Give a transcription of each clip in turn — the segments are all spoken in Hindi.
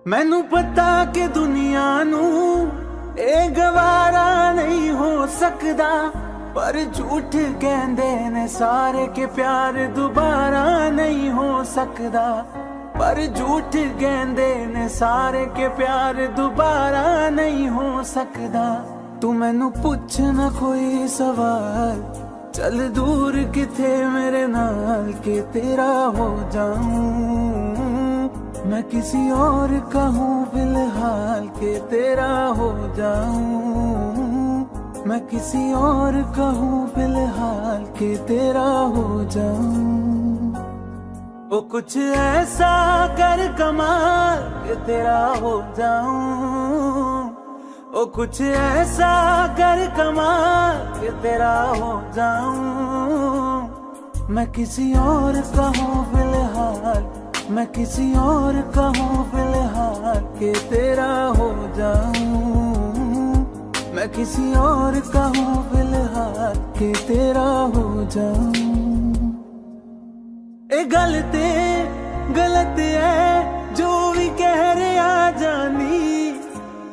मैनू पता कि दुनिया नू ए गवारा नहीं हो सकदा, पर झूठ कहंदे ने सारे के प्यार दोबारा नहीं हो सकदा। पर झूठ कहंदे ने सारे के प्यार दोबारा नहीं हो सकदा। तू मैनू पुछ ना कोई सवाल, चल दूर किथे मेरे नाल के तेरा हो जाऊं। मैं किसी और का हूँ फिलहाल के तेरा हो जाऊं। मैं किसी और का हूँ फिलहाल के तेरा हो जाऊं। वो कुछ ऐसा कर कमाल के तेरा हो जाऊं। वो कुछ ऐसा कर कमाल के तेरा हो जाऊं। मैं किसी और का हूँ फिलहाल, मैं किसी और का हूँ फिलहाल के तेरा हो जाऊं। मैं किसी और का हूँ फिलहाल के तेरा हो जाऊं। ए गलत है जो भी कह रहे आ जानी,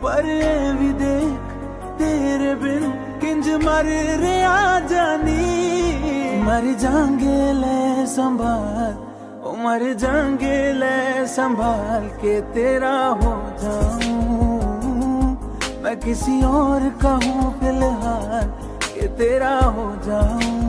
पर ए भी देख तेरे बिन किंज मर रे आ जानी। मर जाएंगे ले संभाल, मर जाएंगे ले संभाल के तेरा हो जाऊं। मैं किसी और का हूँ फिलहाल के तेरा हो जाऊं।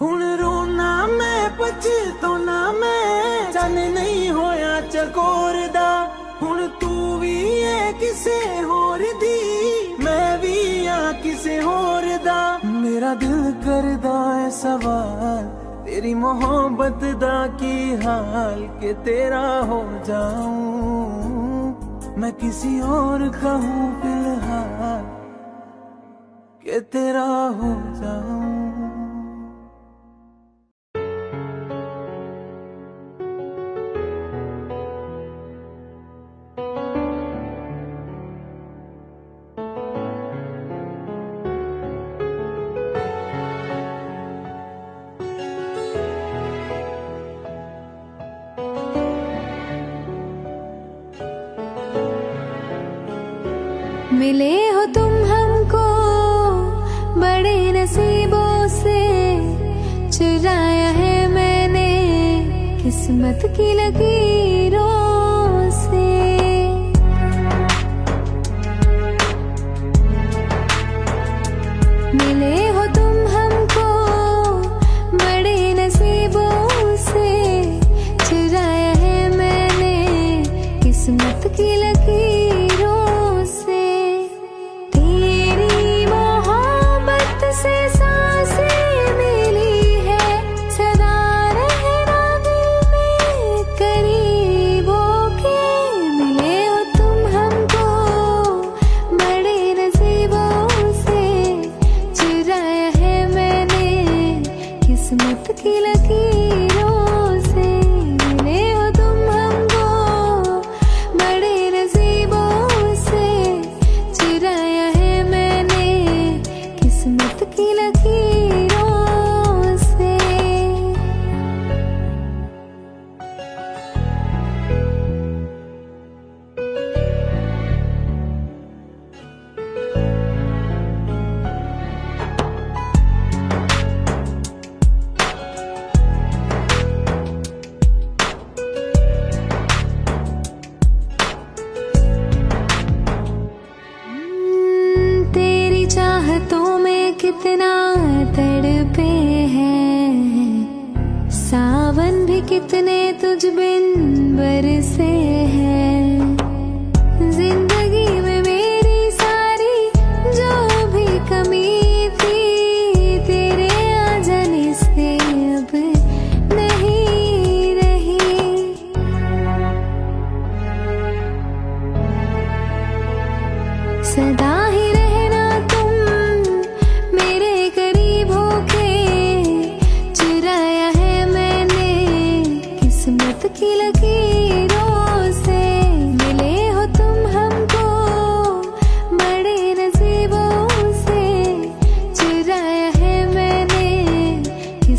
हुण रोना मैं पछताना मैं, चन नहीं होया चकोर दा। हुण तू भी है किसे होर दी, मैं भी आ किसे होर दा। मेरा दिल करदा है सवाल, तेरी मोहब्बत दा की हाल के तेरा हो जाऊं। मैं किसी और का हूँ फिलहाल के तेरा हो जाऊं। मिले हो तुम हमको बड़े नसीबों से, चुराया है मैंने किस्मत की लकीरों से। मिले हो तुम हमको बड़े नसीबों से, चुराया है मैंने किस्मत की लकीरों से। किस्मत की लकीरों से मिले हो तुम हमको बड़े नसीबों से, चुराया है मैंने किस्मत की लकीरों से। चाहतों में कितना तड़पे हैं, सावन भी कितने तुझ बिन बरसे हैं। जिंदगी में मेरी सारी जो भी कमी थी, तेरे आ जाने से अब नहीं रही।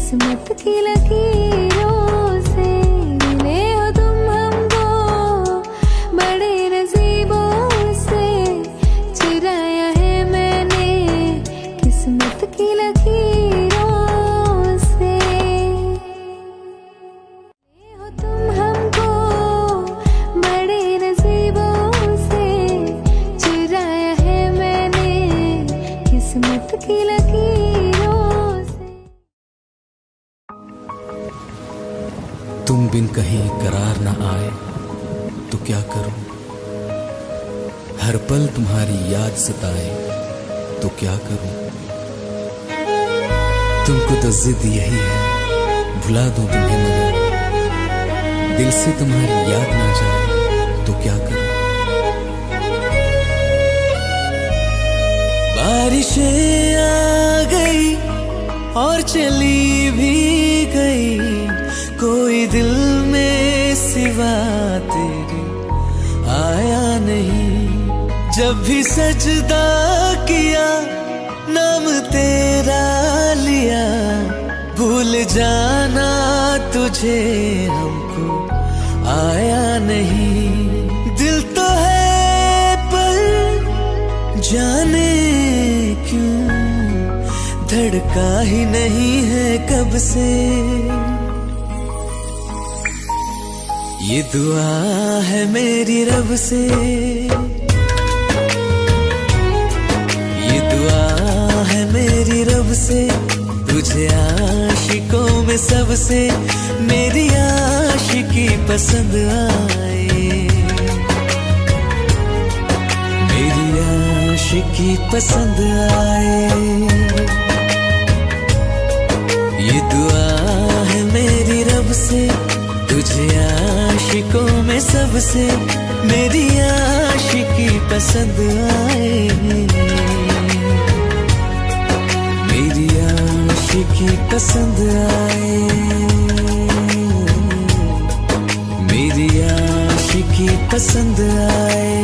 किस्मत की लकीरों से मिले हो तुम हमको, बड़े नसीबों से चुराया है मैंने किस्मत की लकीरों से। मिले हो तुम हमको, बड़े नसीबों से चुराया है मैंने किस्मत की लकीरों से। तुम बिन कहीं करार न आए तो क्या करूं, हर पल तुम्हारी याद सताए तो क्या करूं। तुमको तो जिद यही है भुला दूं तुम्हें, मगर दिल से तुम्हारी याद ना जाए तो क्या करूं। बारिशें आ गई और चली भी गई, कोई दिल में सिवा तेरे आया नहीं। जब भी सजदा किया नाम तेरा लिया, भूल जाना तुझे हमको आया नहीं। दिल तो है पर जाने क्यों धड़का ही नहीं है कब से। ये दुआ है मेरी रब से, ये दुआ है मेरी रब से, तुझे आशिकों में सबसे मेरी आशिकी पसंद आए, मेरी आशिकी पसंद आए। ये दुआ है मेरी रब से, तुझे आशिकों में सबसे मेरी आशिकी पसंद आए, मेरी आशिकी पसंद आए, मेरी आशिकी पसंद आए।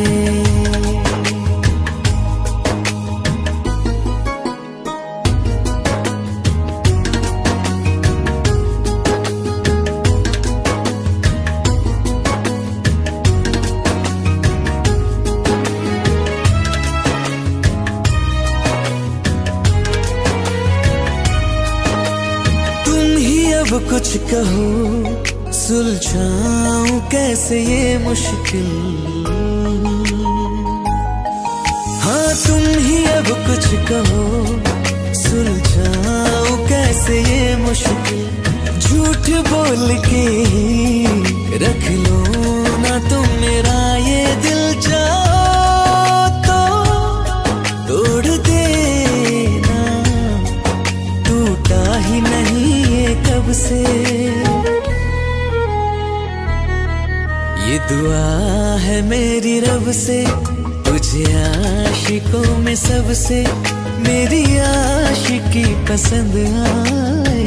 अब कुछ कहो सुलझाऊं कैसे ये मुश्किल, हाँ तुम ही अब कुछ कहो सुलझाऊं कैसे ये मुश्किल। झूठ बोल के रख लो ना तुम मेरा ये दिल, जाओ तो तोड़ देना, टूटा ही नहीं कब से। ये दुआ है मेरी रब से, तुझे आशिकों में सबसे मेरी आशिकी पसंद आए,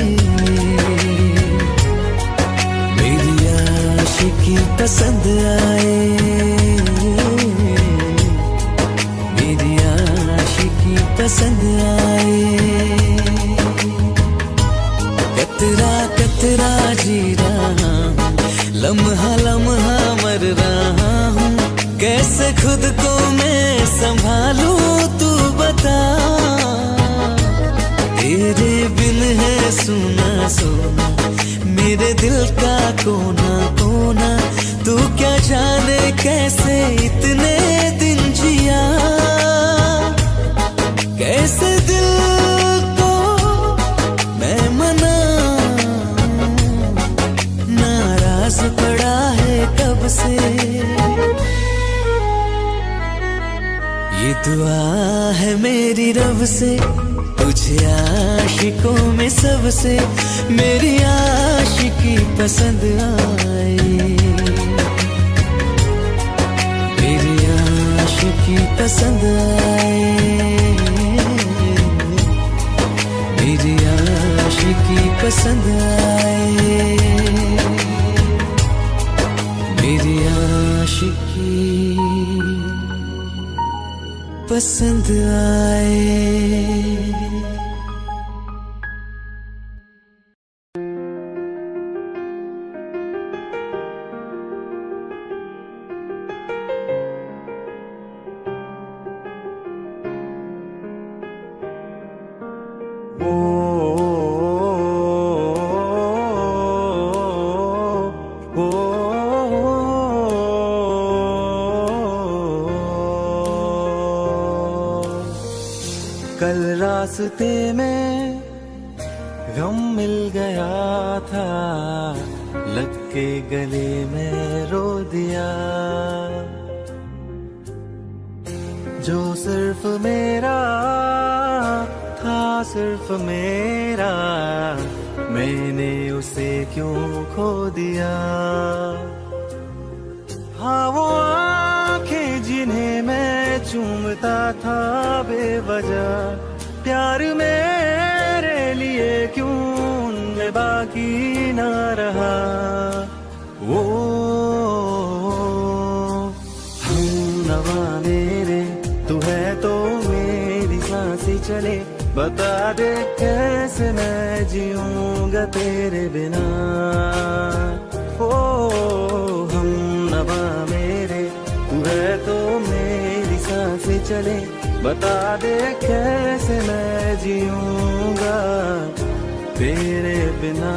मेरी आशिकी पसंद आए, मेरी आशिकी पसंद आए। कतरा कतरा जी रहा हूँ, लम्हा लम्हा मर रहा हूँ, कैसे खुद को मैं संभालूं तू बता। तेरे बिन है सुना सुना मेरे दिल का कोना कोना, तू क्या जाने कैसे इतने दिन जिया, कैसे दिल को मैं मना, नाराज पड़ा है कब से। ये दुआ है मेरी रब से, तुझे आशिकों में सबसे मेरी आशिकी पसंद आए, मेरी आशिकी पसंद आए, मेरी आशिकी पसंद आए, मेरी आशिकी पसंद आए। रास्ते में गम मिल गया था, लग के गले में रो दिया। जो सिर्फ मेरा था, सिर्फ मेरा, मैंने उसे क्यों खो दिया। हाँ वो आंखें जिन्हें मैं चूमता था बेवजह, प्यार मेरे लिए क्यों उनमें बाकी ना रहा। वो हमनवा मेरे, तू है तो मेरी सांसें चले, बता दे कैसे मैं जीऊंगा तेरे बिना। ओ हमनवा मेरे, तू है तो मेरी सांसें चले, बता दे कैसे मैं जीऊंगा तेरे बिना।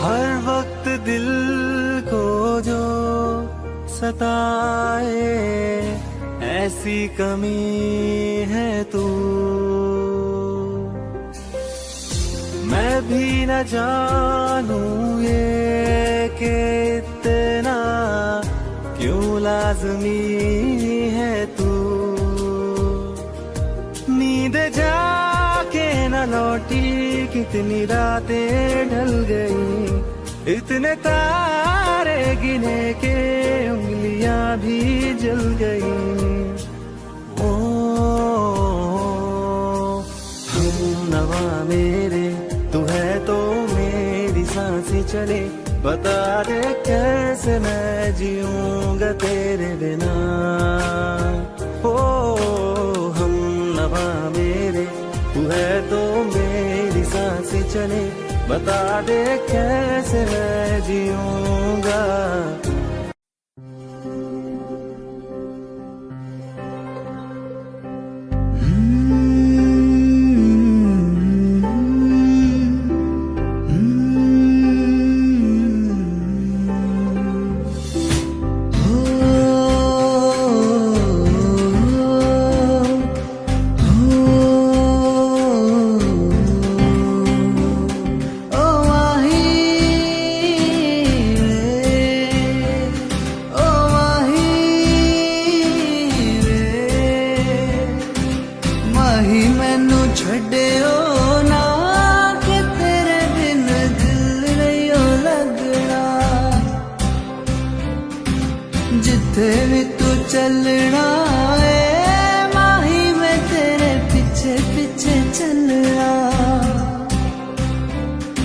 हर वक्त दिल को जो सताए, ऐसी कमी है तू। मैं भी न जानूं ये कि इतना क्यों लाज़मी है तू। नींद जाके न लौटी, कितनी रातें ढल गई, इतने तारे गिने के उंगलियां भी जल गई। ओ हमनवा मेरे, तू है तो मेरी सांसें चले, बता दे कैसे मैं जीऊंगा तेरे बिना। ओ हमनवा मेरे, तू है तो मेरी सांसें चले, बता दे कैसे मैं जीऊंगा। छड़ियो ना कि तेरे बिन दिल नहीं लगना। जिथे भी तू चलना है माही, मैं तेरे पीछे पीछे चलना।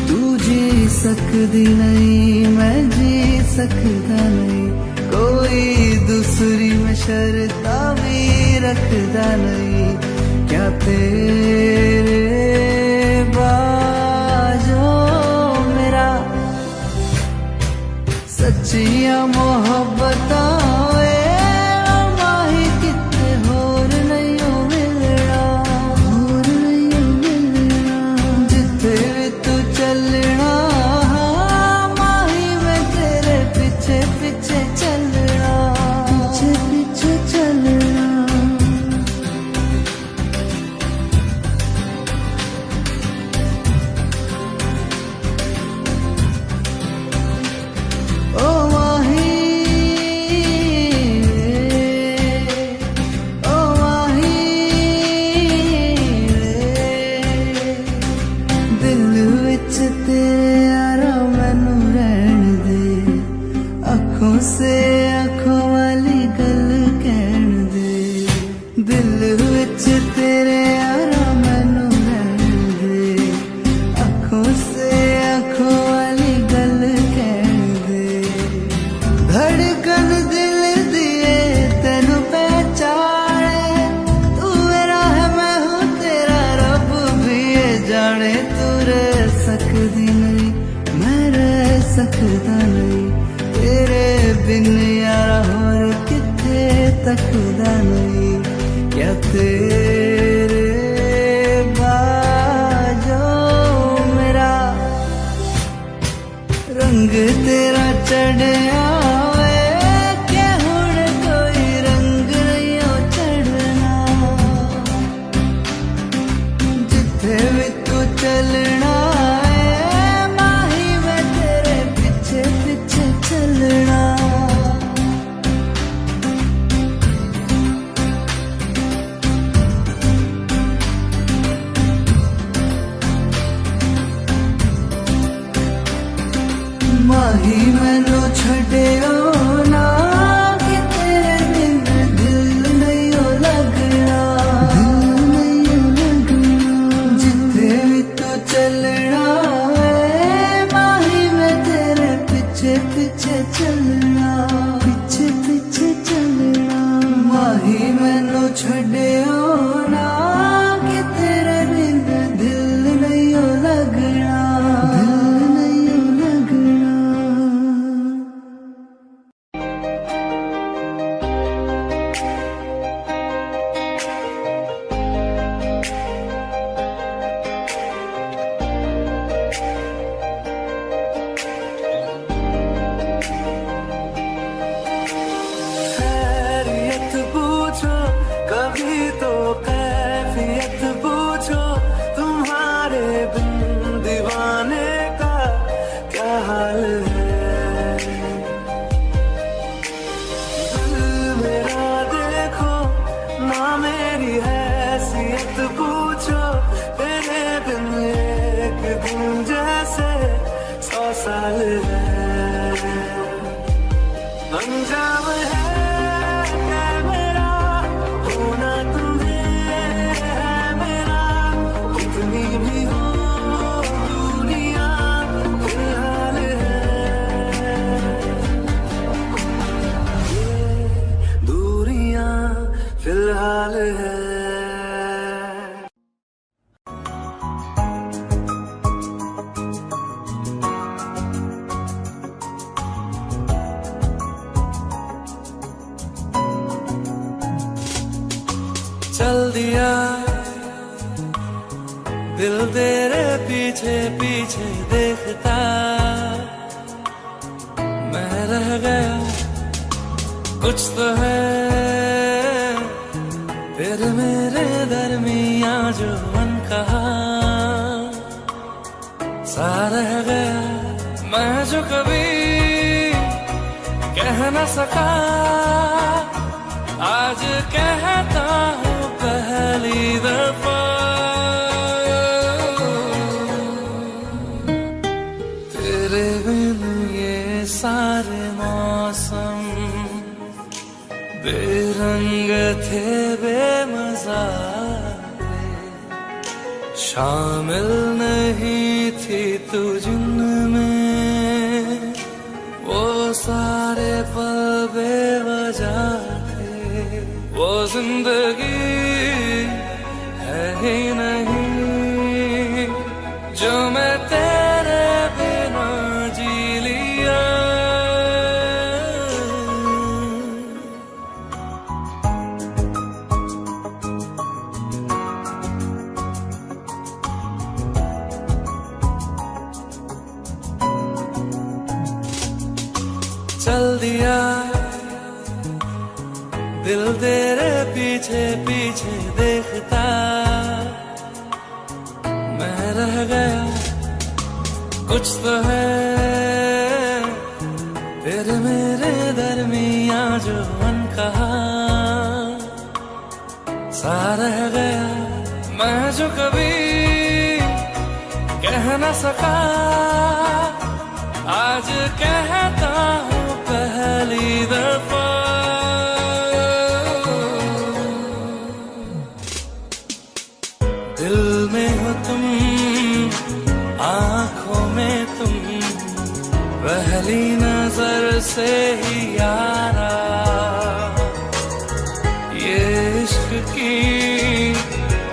तू जी सकदी नहीं, मैं जी सकता नहीं, कोई दूसरी में शर्ता भी रखदा नहीं। क्या तेरे बाजो मेरा सच्चिया मोहब्बत माही, कितने होर नहीं हो मिलना, होर नहीं हो मिलना। जिथे भी तू चलना माही, मैं तेरे पीछे पीछे चलना, पीछे पीछे चलना। मैं रह सकदा नहीं तेरे बिन यारा होर किथे तकदा नहीं क्या तेरे बाजो मेरा रंग तेरा चढ़िया चलना है माही मैं तेरे पीछे पीछे चलना माही मैनू छड़ियो ना कि तेरे बिन दिल नहीं लगना चलना है माही मैं तेरे पीछे पीछे चलना पीछे पीछे चलना माही मैनू छड़ियो ना कि तेरे बिन दिल नहीं लगना दिल नहीं लगना कभी तो कैफियत पूछो तुम्हारे बिन दीवाने का क्या हाल है दिल मेरा देखो ना मेरी हैसियत पूछो तेरे बिन एक दिन जैसे 100 साल है अंजाम है फिलहाल है चल दिया दिल तेरे पीछे पीछे देखता मैं रह गया कुछ तो है फिर मेरे दरमियां जो मन कहा सा रह गया मैं जो कभी कह न सका आज कहता हूँ पहली दफा तेरे बिन ये सारे मौसम बेरंग थे बेमजा थे शामिल नहीं थी तू जिनमें वो सारे पल बेवजह थे वो जिंदगी है ही नहीं जो मैं तेरे बिना जी लिया चल दिया दिल तेरे पीछे पीछे देखता मैं रह गया कुछ तो है फिर मेरे दरमियां जो मन कहा सा रह गया मैं जो कभी कह न सका आज कहता हूँ पहली दफा दिल में हो तुम आँखों में तुम पहली नजर से ही यारा ये इश्क की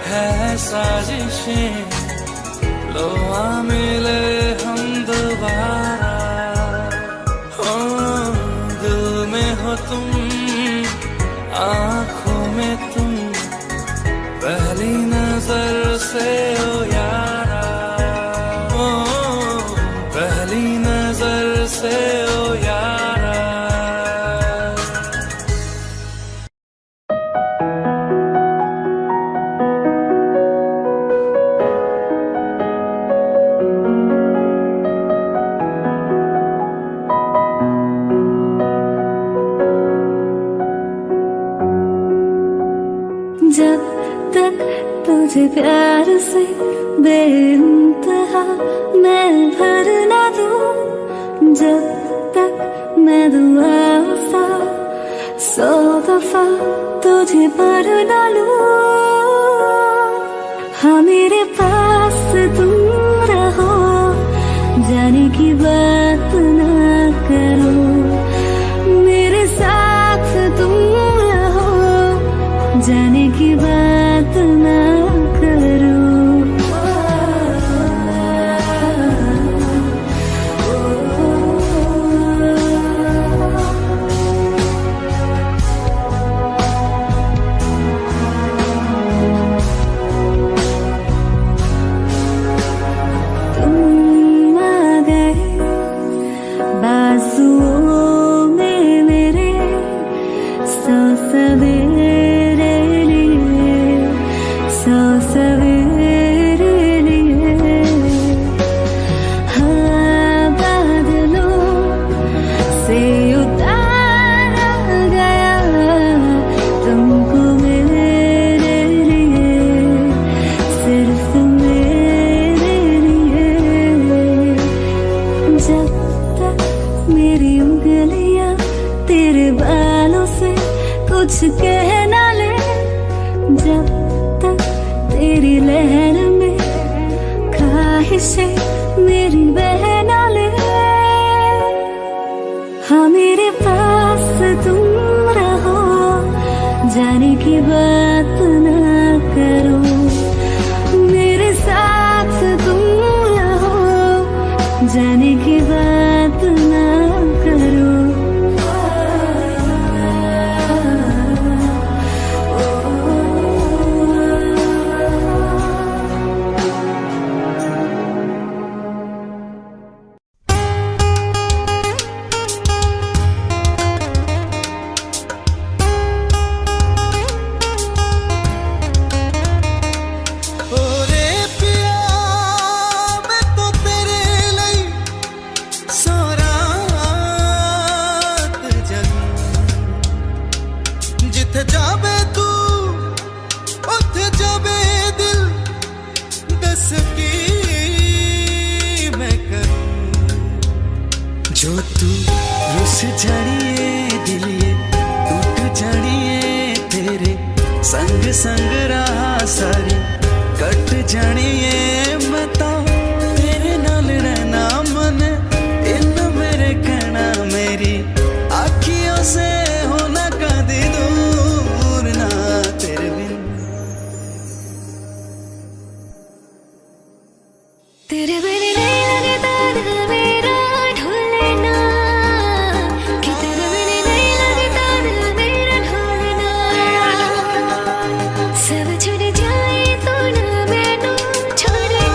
है साजिशें लो आ मिले हम दोबारा से ओ यारा। जब तक तुझे प्यार से बेइंतहा मैं भर ना दूं, जब तक मैं दुआ सा 100 दफा तुझे पर ना लूं। हाँ मेरे पास तुम रहो, जाने की बात ना करो, मेरे साथ तुम रहो, जाने की बात ना करो। तुम आ गए बाजुओं में मेरे, 100 सवेरे लिए, 100 सवेरे लिए। हाँ बादलों से उतारा गया तुमको मेरे लिए, सिर्फ मेरे लिए। जब तक मेरी उंगलियां तेरे बालों से कुछ कह ना ले, जब तक तेरी लहर में ख्वाहिशें मेरी बह ना ले। हाँ मेरे पास तुम रहो, जाने की बात ना करो, मेरे साथ तुम रहो, जाने की बात ना करो। ओरे पिया मैं तो तेरे ਲਈ ਸਾਰਾ ਜਗ, ਜਿੱਥੇ ਜਾਵੇ ਤੂੰ ਉੱਥੇ ਜਾਵੇ ਦਿਲ, ਦੱਸ ਕੀ मैं करूं। जो तू रुस जानिए दिलिए, टूट जानिए तेरे संग संग रहा सारी, कट जानिए मैं तो तेरे नाल रहना मन, इन मेरे कहना मेरी आँखियों से होना कदी दूर ना तेरे बिन। तेरे बिन नहीं लगता दिल मेरा ढोलना, कि तेरे बिन नहीं लगता दिल मेरा ढोलना। सब छूट जाए तो ना मैनू छोड़ना,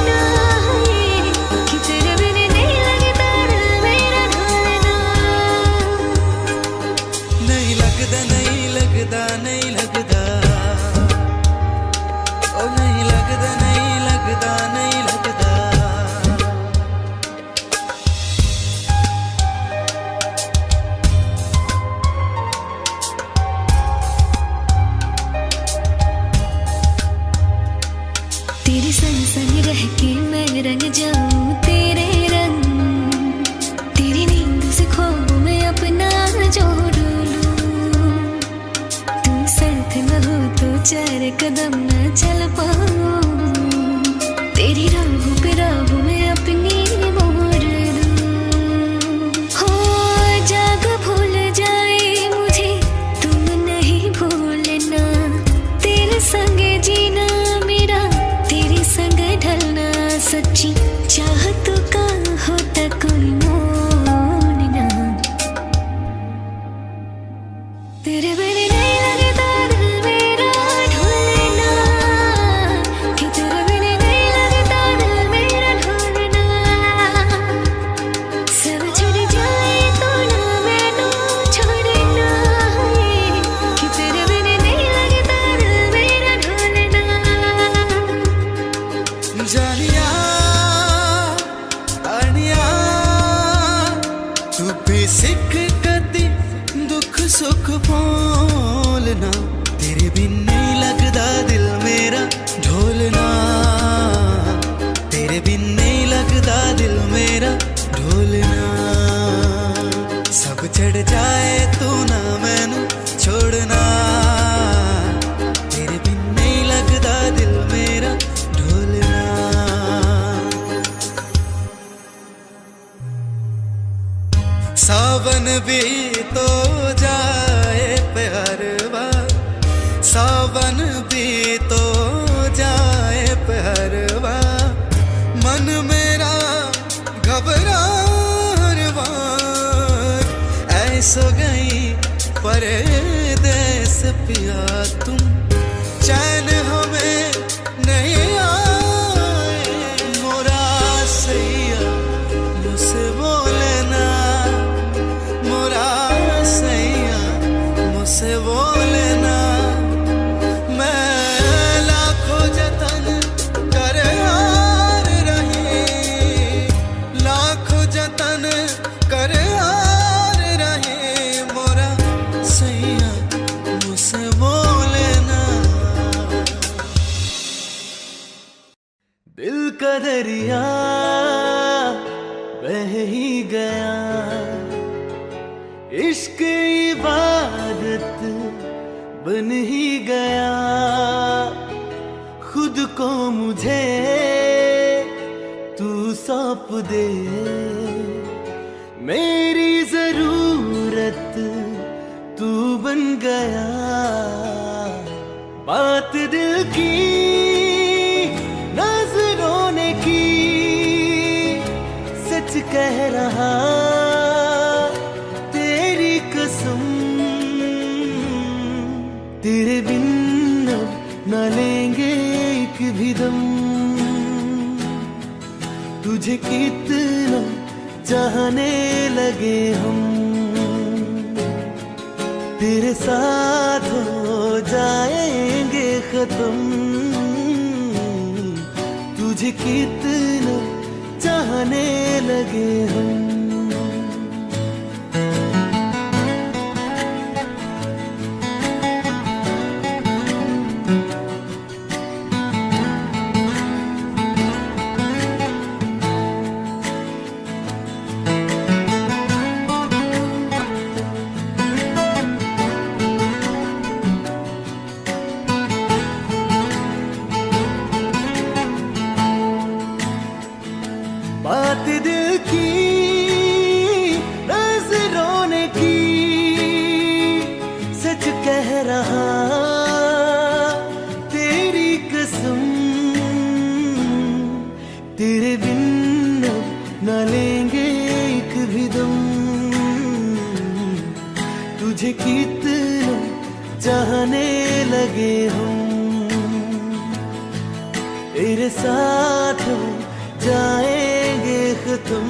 सिख कदी दुख सुख बोलना, तेरे बिन नहीं लगदा दिल मेरा ढोलना, तेरे बिन नहीं लगदा दिल मेरा ढोलना। सब चढ़ जाए तू ना मैनू छोड़ना, तेरे बिन नहीं लगदा दिल मेरा ढोलना। सावन भी तो जाए प्यारवा, सावन भी तो जाए प्यारवा, मन मेरा घबरारवा। ऐसो गई परदेस पिया तुम, चैन हमें नहीं आए। मोरा सैया मुझसे बोलना, मोरा सैया मुझसे बोलना। मैं लाखों जतन कर हार रही, लाखों जतन कर हार रही। मोरा सैया मुझसे बोलना। दिल का दरिया बह ही गया, इश्क इबादत बन ही गया। खुद को मुझे तू सौंप दे, मेरी जरूरत तू बन गया। बात दिल की नजरों ने की, सच कह रहा तेरी कसम। तेरे बिन अब न लेंगे एक भी दम, तुझे कितना चाहने लगे हम। तेरे साथ हो जाएंगे खत्म, तुझे कितना चाहने लगे हम। बात दिल की नजरों ने की, सच कह रहा तेरी कसम। तेरे बिन न लेंगे एक भी दम, तुझे कितना चाहने लगे हम। तेरे साथ जाएंगे खत्म,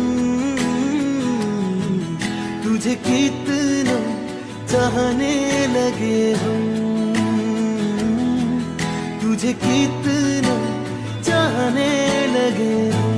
तुझे कितना चाहने लगे हम। तुझे कितना चाहने लगे हम।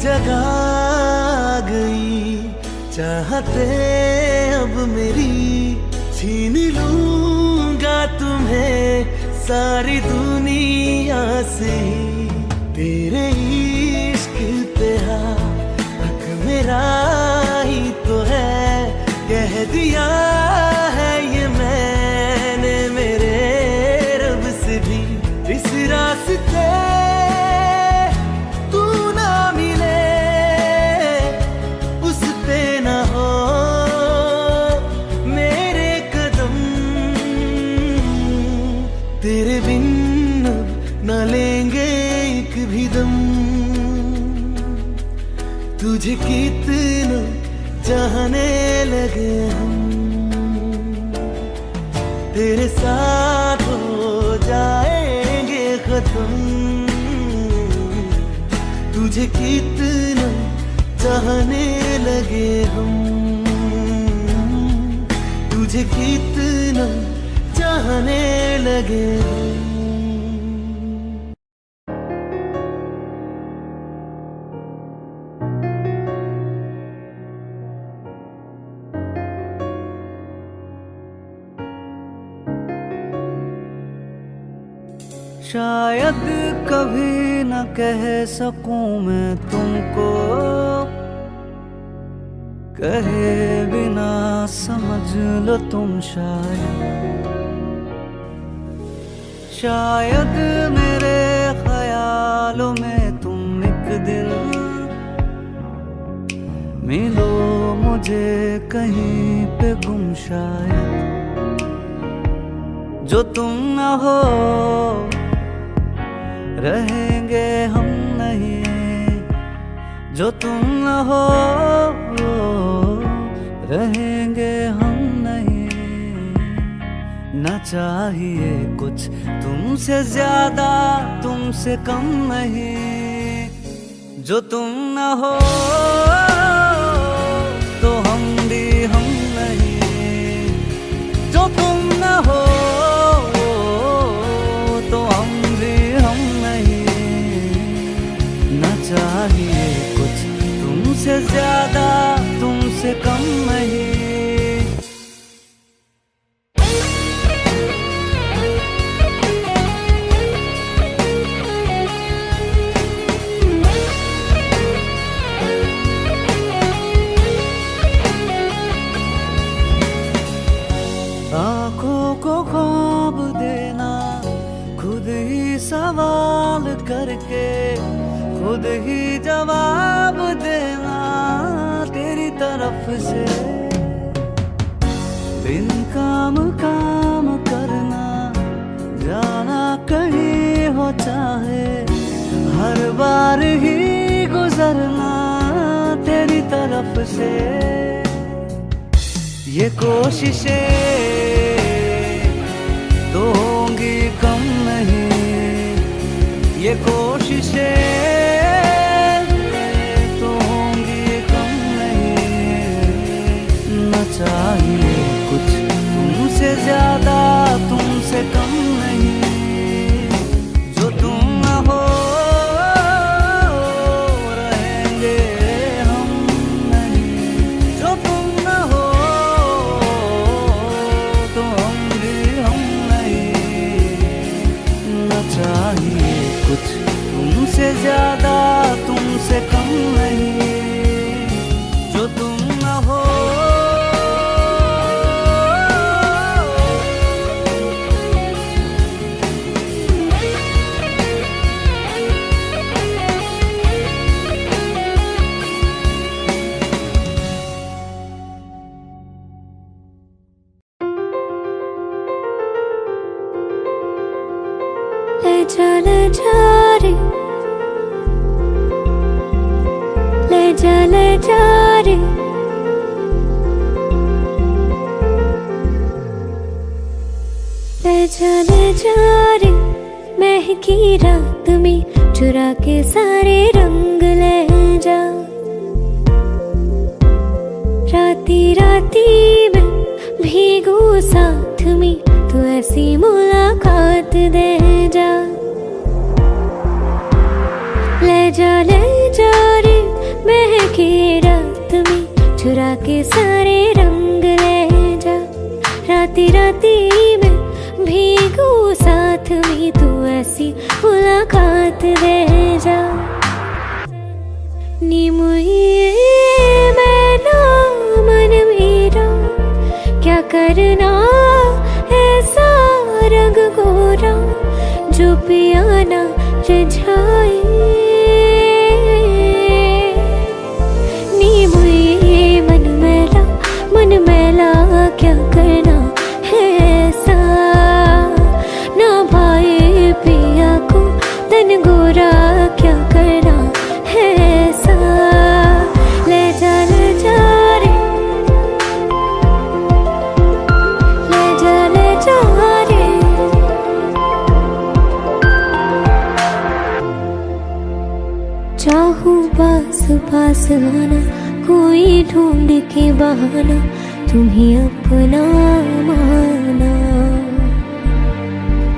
जगह गई चाहते अब मेरी, छीन लूंगा तुम्हें सारी दुनिया से। तेरे इश्क पे हक मेरा ही तो है, कह दिया है ये मैंने मेरे रब से भी। इस रास्ते तेरे बिन न लेंगे एक भी दम, तुझे कितना चाहने लगे हम। तेरे साथ हो जाएंगे खत्म। तुझे कितना चाहने लगे हम, तुझे कितना चाहने लगे हम। शायद कभी न कह सकूं मैं तुमको, कहे बिना समझ लो तुम शायद मेरे ख्यालों में तुम एक दिन मिलो मुझे कहीं पे गुम। शायद जो तुम न हो रहेंगे हम नहीं, जो तुम न हो रहेंगे हम नहीं। न चाहिए कुछ तुमसे ज्यादा तुमसे कम नहीं, जो तुम न हो तो हम भी हम नहीं, जो तुम न हो चाहिए कुछ तुमसे ज्यादा तुमसे कम नहीं। आँखों को ख्वाब देना खुद ही सवाल करके, खुद ही जवाब देना तेरी तरफ से। बिन काम काम करना, जाना कहीं हो चाहे, हर बार ही गुजरना तेरी तरफ से। ये कोशिशें तो होंगी कम नहीं, ये कोशिशें चाहिए कुछ तुमसे ज्यादा तुमसे कम नहीं, जो तुम न हो रहेंगे हम नहीं, जो तुम न हो तो हम भी हम नहीं। न चाहिए कुछ तुमसे ज्यादा तुमसे कम नहीं, जो तुम न हो। ले जा रे, ले जा रे, ले जा रे। महकी रात में चुरा के सारे रंग ले जा, राती राती में भीगू साथ में तू ऐसी मुलाकात दे जा। ले जा रे महके रात में चुरा के सारे रंग ले जा, राती राती में भीगू साथ में तू ऐसी मुलाकात दे जा। नी मुझे मैना मन मेरा क्या करना ऐसा रंग गोरा जो पियाना रिझाए। नी मुझे मन मैला क्या करना है ऐसा, ना भाई पिया को तन गोरा क्या करना है ऐसा। ले जा रे, ले जा जाना, कोई ढूंढ के बहाना तुम्हें अपना माना।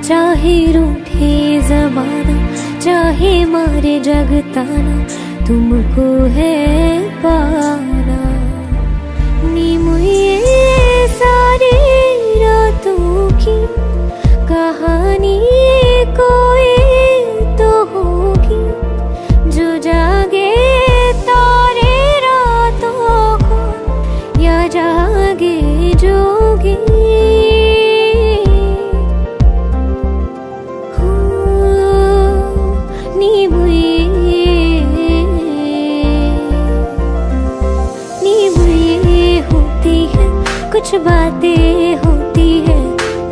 चाहे रूठे ज़माना, चाहे मारे जगताना, तुमको है पाना। नीम ये सारी रातों की कहानी कोई तो होगी, जो जागे तारे रातों को या जागे जोगी। नीम ये होती है, कुछ बातें होती है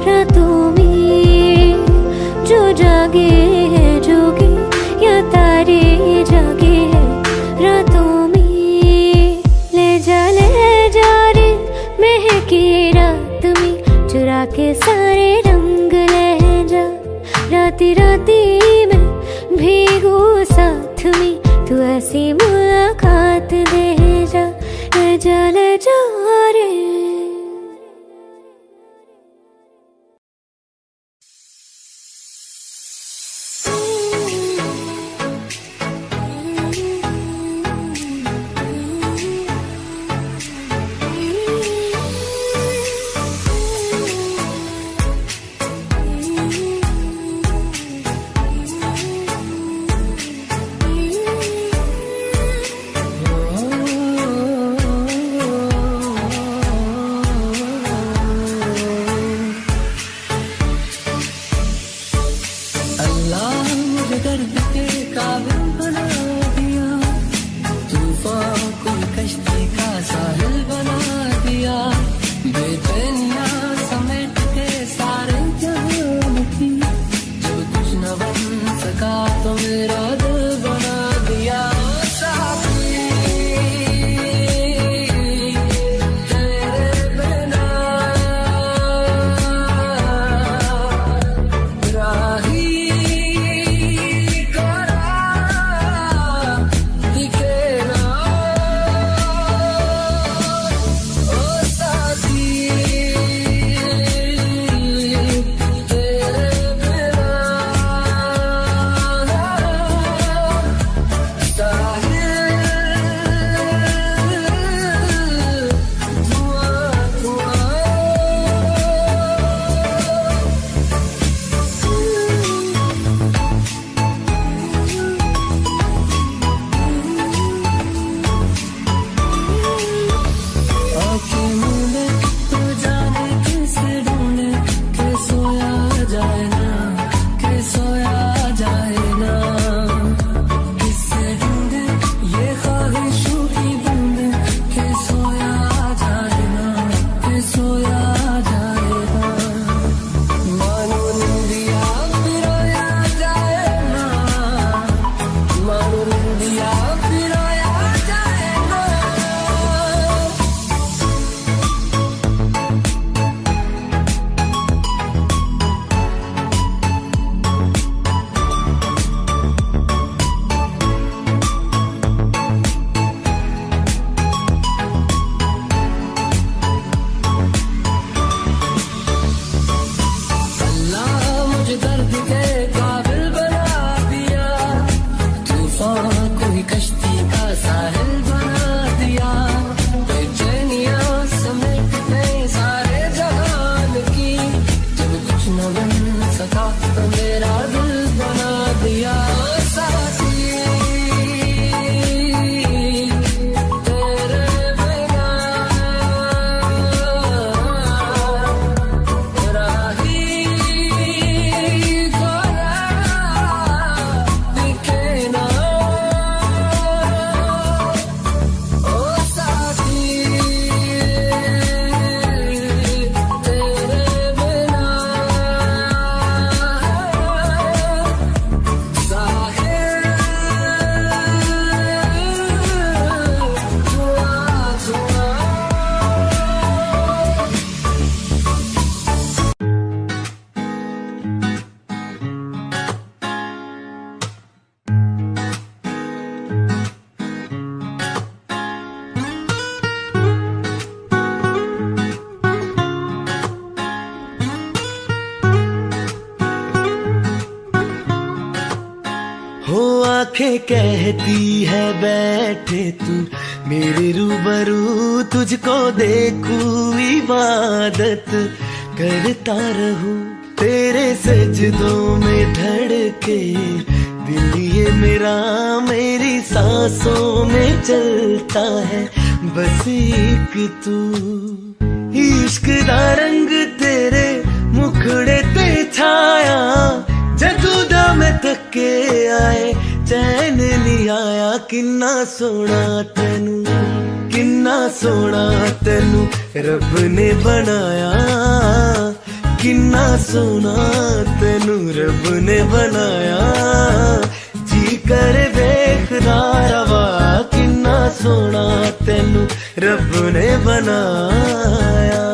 रातों में, जो जागे है जोगे या तारे जागे है रातों में। ले जा रे महके रात में, चुरा के सारे रंग ले जा। राती राती में भीगू साथ में, तू ऐसी मुलाकात दे जा। ले जा रे कहती है बैठे तू मेरे रूबरू, तुझको देखूं इबादत करता रहूं, तेरे सजदों में धड़के दिल ये मेरा, मेरी सांसों में चलता है बस एक तू। इश्क दा रंग तेरे मुखड़े ते छाया, जदू दा मैं थके आए चैन नहीं आया, किन्ना सोना तेनू, किन्ना सोना तेनू रब ने बनाया, किन्ना सोना तेनू रब ने बनाया, जी कर वेखदा रवा, किन्ना सोना तेनू रब ने बनाया।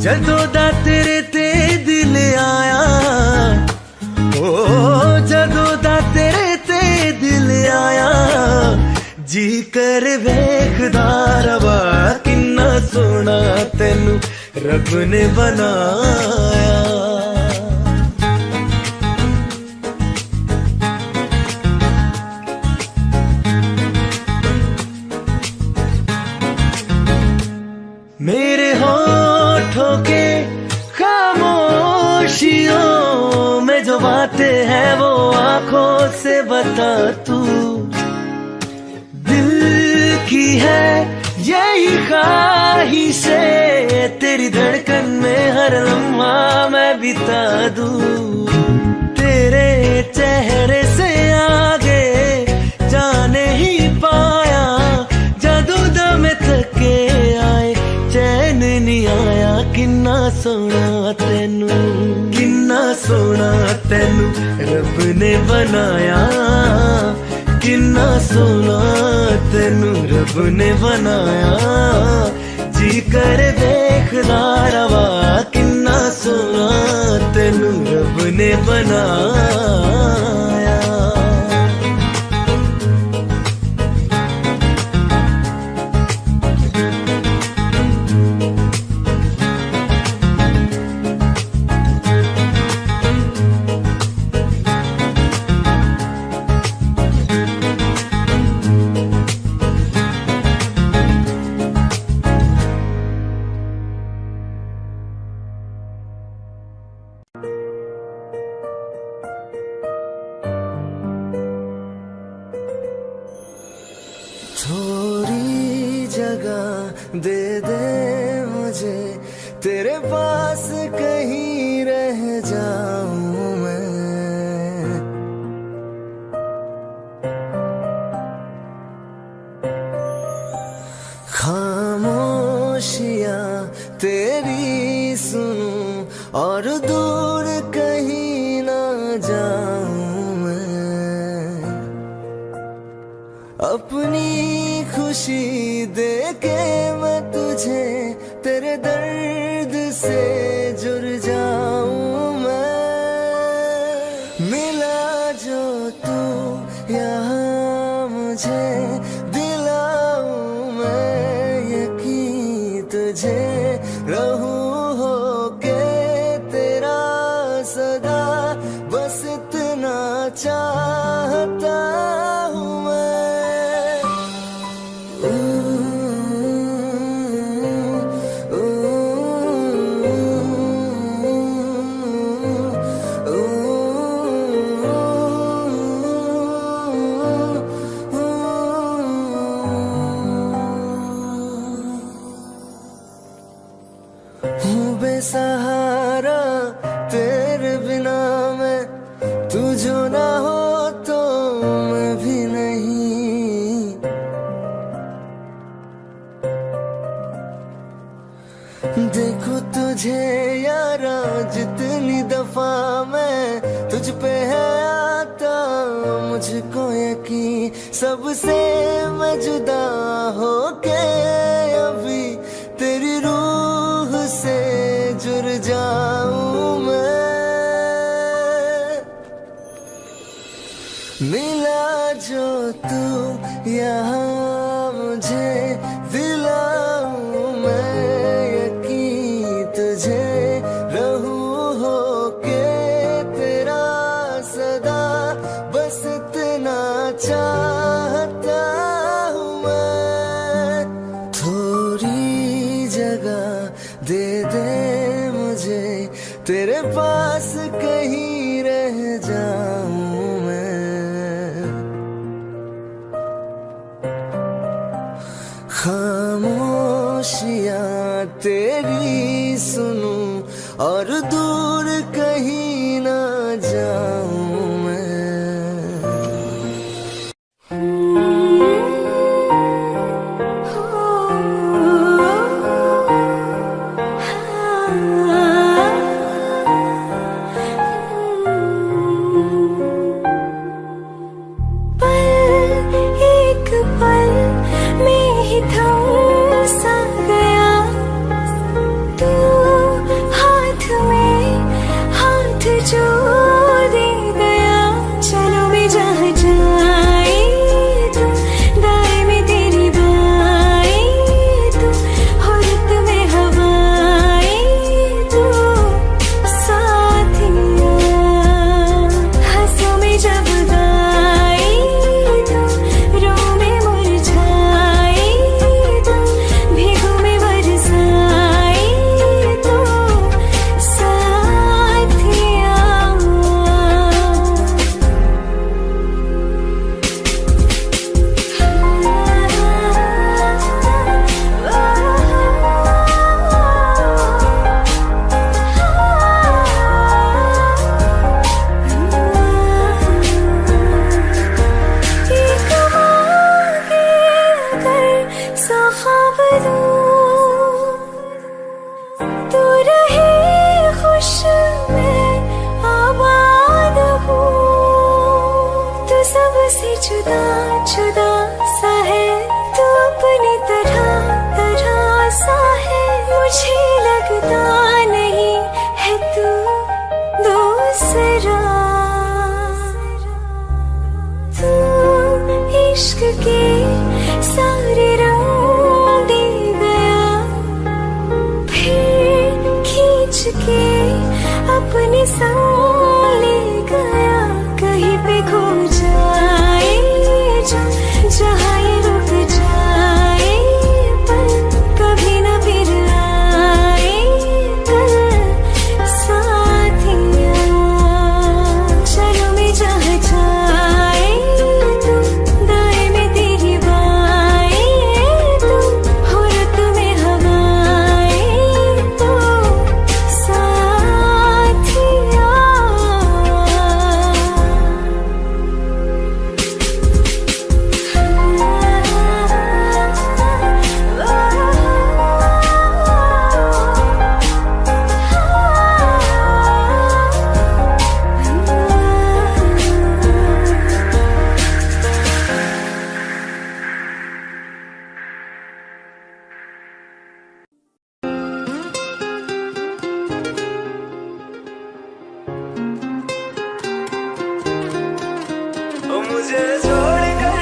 जदों दा तेरे ते दिल आया, ओ जदों दा तेरे ते दिल आया, जी कर वेखदा रवा, किन्ना सोना तेनू रब ने बनाया। मेरे होठों के खामोशियों में जो बातें हैं वो आंखों से बता तू, दिल की है यही ख्वाहिशें, तेरी धड़कन में हर लम्हा मैं बिता दूं, तेरे चेहरे से आगे जाने ही पाया, जादू दम थके आए चैन नहीं आया, किन्ना सोना तेनू, किन्ना सोना तेनू रब ने बनाया, किन्ना सोना तेनू रब ने बनाया, जी कर देखदा रवा, किन्ना सोना तेनू रब ने बनाया। थोड़ी जगह दे दे मुझे, तेरे पास कहीं रह जाऊं मैं, खामोशियां तेरी सुनूं और दूर कहीं ना जाऊं मैं, अपनी खुशी दे के मैं तुझे तेरे दर्द से जुड़ जाऊं मैं, मिला जो तू यहाँ मुझे दिलाऊं मैं यकीन तुझे, रहूं होके तेरा सदा, बस इतना चाहता हूँ मैं। हूँ बेसहारा तेरे बिना मैं, तू जो ना हो तो मैं भी नहीं, देखो तुझे यारा जितनी दफा मैं तुझ पे है आता, मुझको यकीन सबसे मैं जुदा होके अभी तेरी रूह से जुड़ जाऊं मैं, मिला जो तू यहाँ मुझे दिलाऊं मैं यकीन तुझे, रहूं होके तेरा सदा, बस इतना जगह दे दे मुझे, तेरे पास कहीं रह जाऊं मैं। खामोशियां तेरी सुनूं और दूर कहीं ना जाऊं मैं। जुदा जुदा सा है तू, अपनी तरह तरह सा है, मुझे लगता नहीं है तू दूसरा। तू इश्क के सारे रंग दे गया, फिर खींच के अपने संग ले गया। कहीं पे खो जाए जहाँ ये रुक जाए, पर कभी न फिर आए कल साथिया। चलो मैं जहाँ जाए तू, दाएं में तेरी बाएं तू, हो रत में हवाएं तो साथिया। मुझे छोड़ कर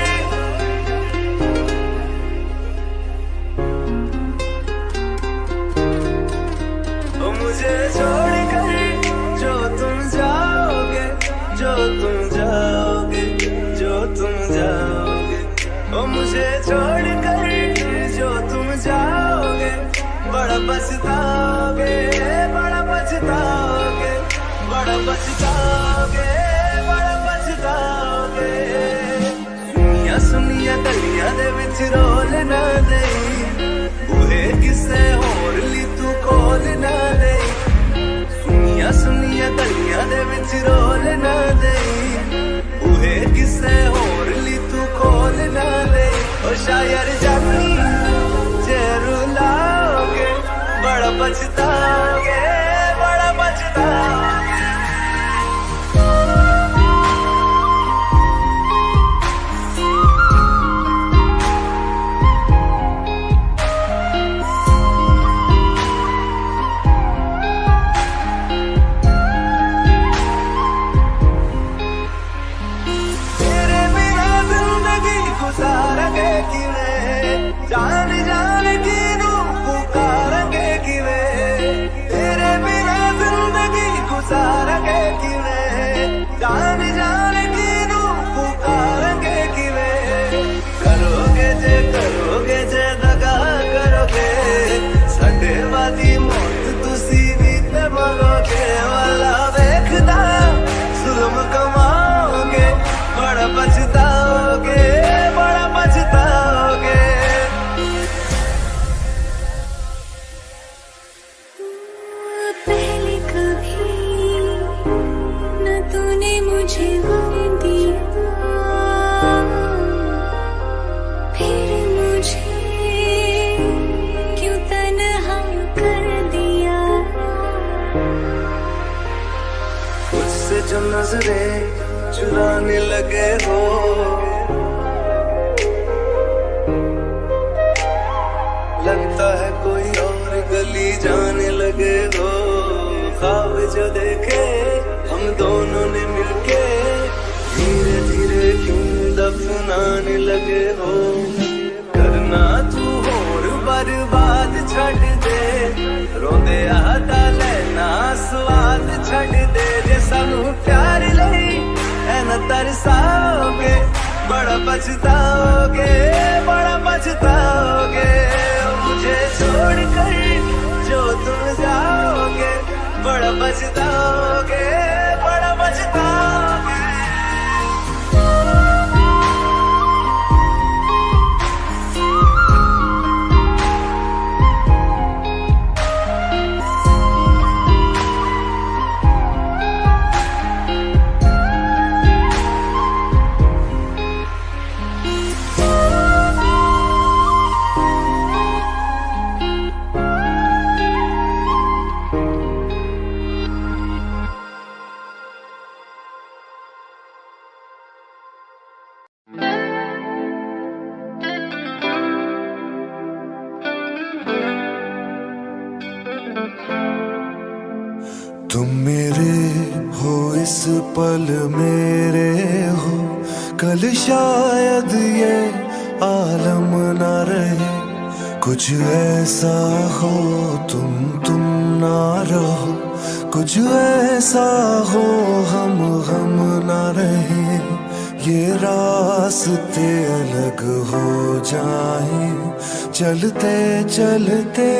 मुझे छोड़ कर जो तुम जाओगे, जो तुम जाओगे, जो तुम जाओगे। ओ मुझे छोड़ कर जो तुम जाओगे, बड़ा पछताओगे, बड़ा पछताओगे, बड़ा पछताओगे, बड़ा पछताओगे। सुनिया गलियां दे विच रोल ना दे, बूहे किसे होर ली तू खोल ना दे। सुनिया गलियां दे विच रोल ना दे, बूहे किसे होर ली तू खोल ना दे। ओ शायर जानी जे रुलाओगे, बड़ा पछताओगे, बड़ा पछताओगे। जान जान की नू पुकारेंगे किवे, तेरे बिना जिंदगी जो नजरें चुराने लगे हो, लगता है कोई और गली जाने लगे हो। ख्वाब जो देखे हम दोनों ने मिलके, धीरे धीरे क्यों दफनाने लगे हो। करना तू होर बर्बाद छड़ दे, रोंदे आता लेना स्वाद छड़ दे। जे सानू प्यार लई है न तरसाओगे, बड़ा पछताओगे, बड़ा पछताओगे। मुझे छोड़ कर जो तुम जाओगे, बड़ा पछताओगे, बड़ा पछताओगे। तुम मेरे हो इस पल मेरे हो, कल शायद ये आलम ना रहे। कुछ ऐसा हो तुम ना रहो, कुछ ऐसा हो हम ना रहे। ये रास्ते अलग हो जाए, चलते चलते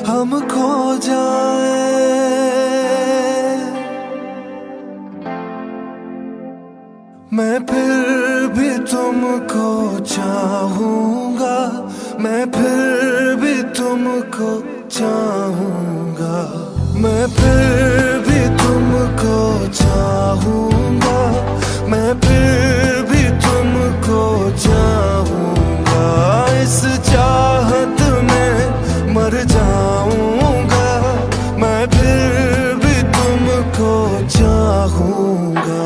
हम खो जाए। मैं फिर भी तुमको चाहूंगा, मैं फिर भी तुमको चाहूंगा, मैं फिर भी तुमको चाहूंगा, मैं फिर भी तुमको चाहूंगा। इस चाहत में मर जाऊंगा, मैं फिर भी तुमको चाहूंगा।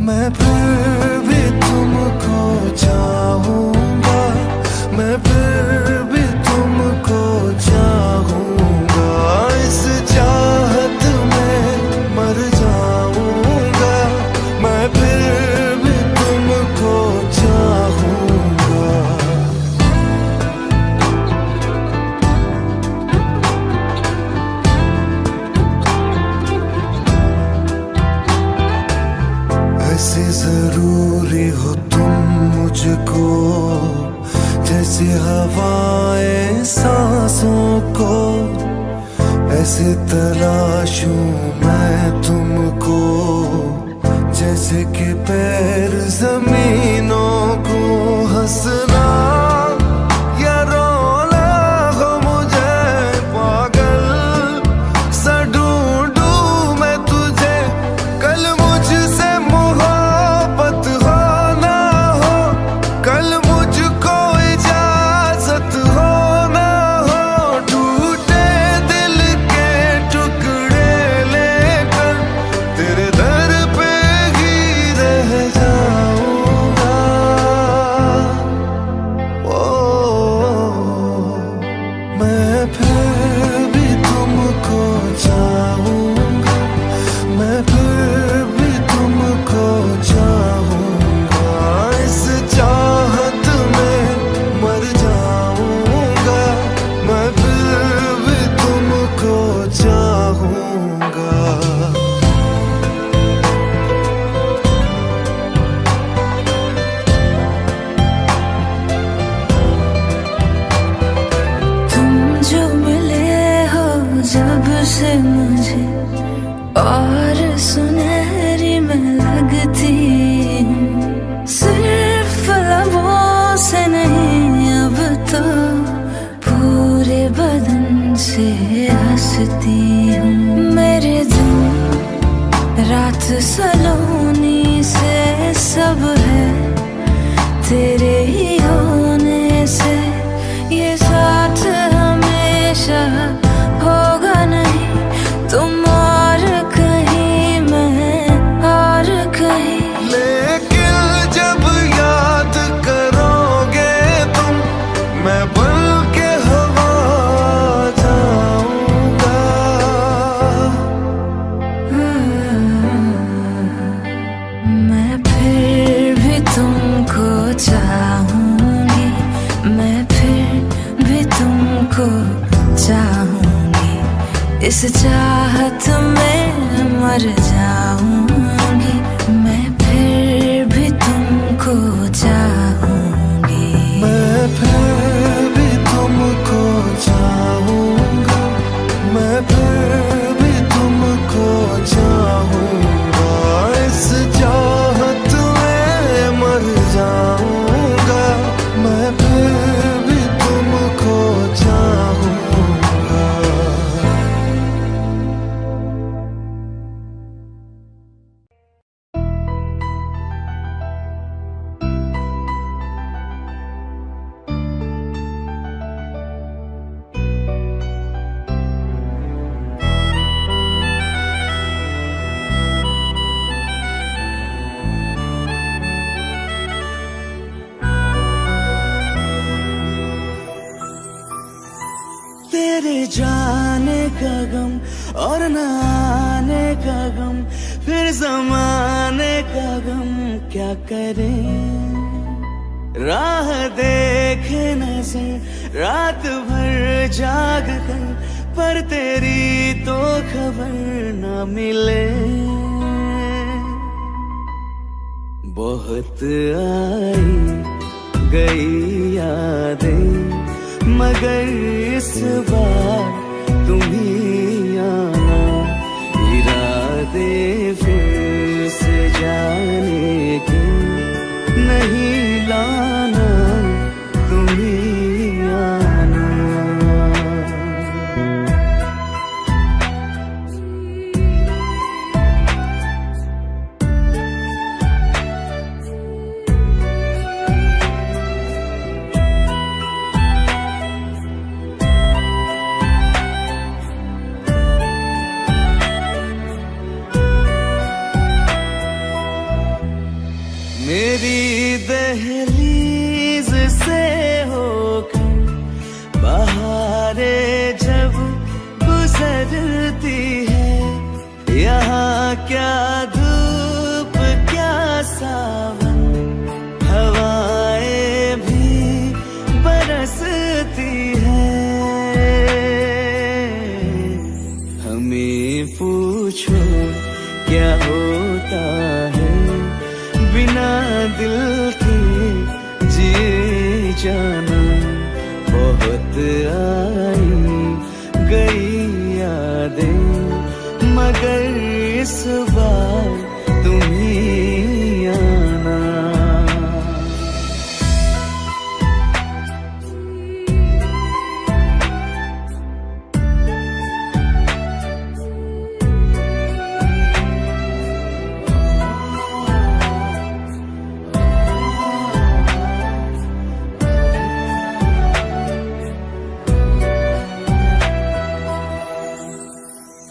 मैं फिर भी तुमको चाहूंगा, मैं फिर भी तुमको चाहूंगा। इस चाहत में मर जाऊंगा, मैं फिर भी तुमको चाहूंगा। ऐसे जरूरी हो तुम मुझको, जैसे हवाएं सांसों को। ऐसे तलाशूं मैं तुमको, जैसे कि पैर जमीनों को। हंसना या रोना हो मुझे पागल सा ढूंढूं मैं तुझे। कल मुझसे मोहब्बत हो ना हो, कल मुझको इजाजत हो ना हो। टूटे दिल के टुकड़े लेकर तेरे दर पे ही रह जाऊंगा। ओ मैं फिर भी तुमको चाहूंगा, मैं फिर भी तुमको चाहूंगा। इस चाहत में मर जाऊंगा, मैं फिर भी तुमको चाहूंगा। तुम जो मिले हो जब से मुझे, और सुनहरी मैं लगती हूँ। सिर्फ लबों से नहीं मर जाऊंगी, मैं फिर भी तुमको चाहूंगी। मैं फिर भी तुमको चाहूंगा, मैं फिर भी तुमको चाहूंगा। इस चाहत में मर जाऊंगा, मैं फिर भी तुमको चाहूंगा। तेरे जाने का गम और न आने का गम, फिर ज़माने का गम क्या करें। राह देखे नजर रात भर जाग कर, पर तेरी तो खबर न मिले। बहुत आई गई यादें, मगर इस बार तुम ही आना। इरादे फिर से जाने के नहीं लाना, तुम ही आना। मेरी दहलीज से होकर बहारें जब गुजरती है, यहाँ क्या धूप क्या सावन, हवाएं भी बरसती है। हमें पूछो क्या होता है बिना दिल के जिए जाना। बहुत आई गई यादें, मगर इस बार तुम ही आना।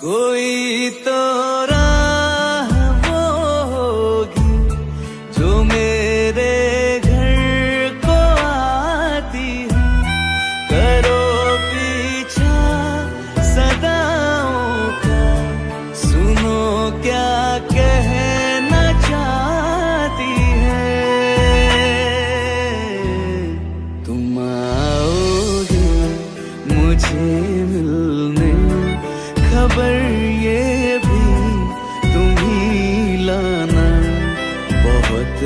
कोई तो राह वो होगी जो मेरे घर को आती है। करो पीछा सदाओं का, सुनो क्या कहना चाहती है। तुम आओगे मुझे मिलने, खबर ये भी तुम ही लाना। बहुत